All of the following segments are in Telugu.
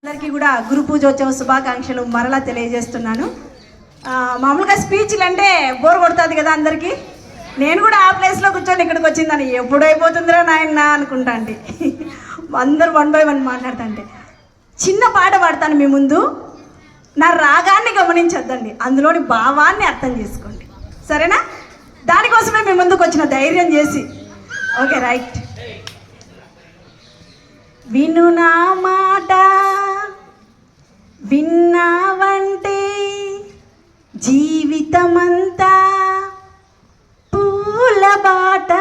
అందరికీ కూడా గురు పూజోత్సవ శుభాకాంక్షలు మరలా తెలియజేస్తున్నాను. మామూలుగా స్పీచ్లు అంటే బోర్ కొడుతుంది కదా అందరికీ. నేను కూడా ఆ ప్లేస్లో కూర్చొని ఇక్కడికి వచ్చిందని ఎప్పుడైపోతుందిరా నాయన అనుకుంటా అంటే అందరు 1 by 1 మాట్లాడుతుంటే చిన్న పాట పాడతాను మీ ముందు. నా రాగాన్ని గమనించొద్దండి, అందులోని భావాన్ని అర్థం చేసుకోండి, సరేనా? దానికోసమే మీ ముందుకు వచ్చిన ధైర్యం చేసి. Okay, right. విను నా మాట, విన్నావంటే జీవితమంతా పూల బాట.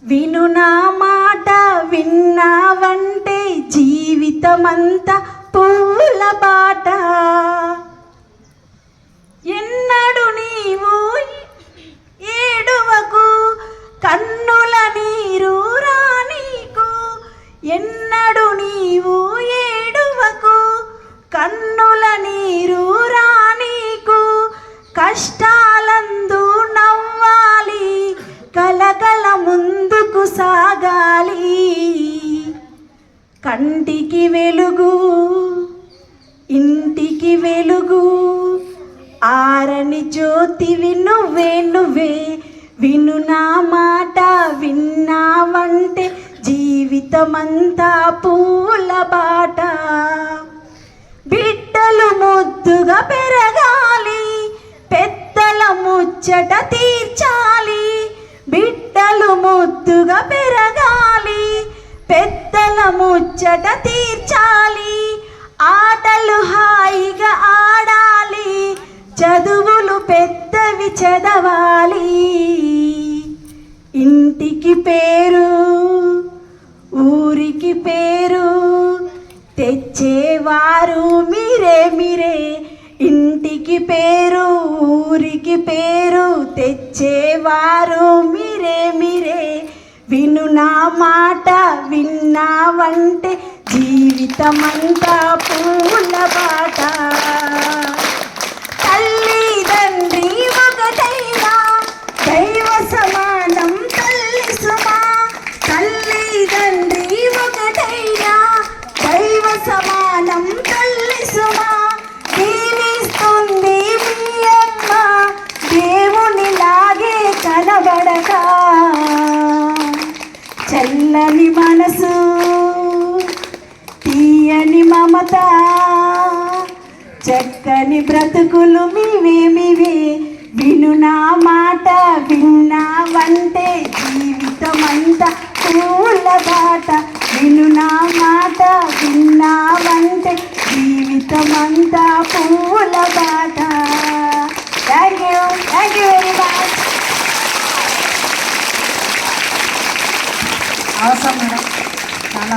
విను నా మాట, విన్నావంటే జీవితమంతా పూల బాట. ఎన్నడు నీవు ఏడువకు, కన్నుల నీరు రానీకు. ఎన్నడు నీవు ఏడువకు, కన్నుల నీరు రానీకు. కష్టాలందు నవ్వాలి, కలకల ముందుకు సాగాలి. కంటికి వెలుగు, ఇంటికి వెలుగు, ఆరని జ్యోతివి నువ్వే నువ్వే. విను నా మాట, విన్నావంటే జీవితమంతా పూల బాట. బిడ్డలు ముద్దుగా పెరగాలి, పెద్దల ముచ్చట తీర్చాలి. బిడ్డలు ముద్దుగా పెరగాలి, పెద్దల ముచ్చట తీర్చాలి. ఆటలు హాయిగా ఆడాలి, చదువులు పెద్దవి చదవాలి. ఇంటికి పేరు, ఊరికి పేరు తెచ్చేవారు మీరే మీరే. ఇంటికి పేరు, ఊరికి పేరు తెచ్చేవారు మీరే మీరే. విను నా మాట, విన్నావంటే జీవితమంతా పూల బాట. తల్లిదండ్రి ఒకటైనా దైవ సమానం తల్లి సుమా. తల్లిదండ్రి ఒకటైనా దైవ సమానం తల్లి సుమా. దీవిస్తుంది మీ అమ్మ దేవునిలాగే కనబడక. చల్లని మనసు, తీయని మమత, చక్కని బ్రతుకులు మీవే మీవే. విను నా మాట, విన్నావంటే జీవితమంతా పూల బాట. విను నా మాట, విన్నావంటే జీవితమంతా పూల బాట. Thank you very much. అవసరం మేడం, చాలా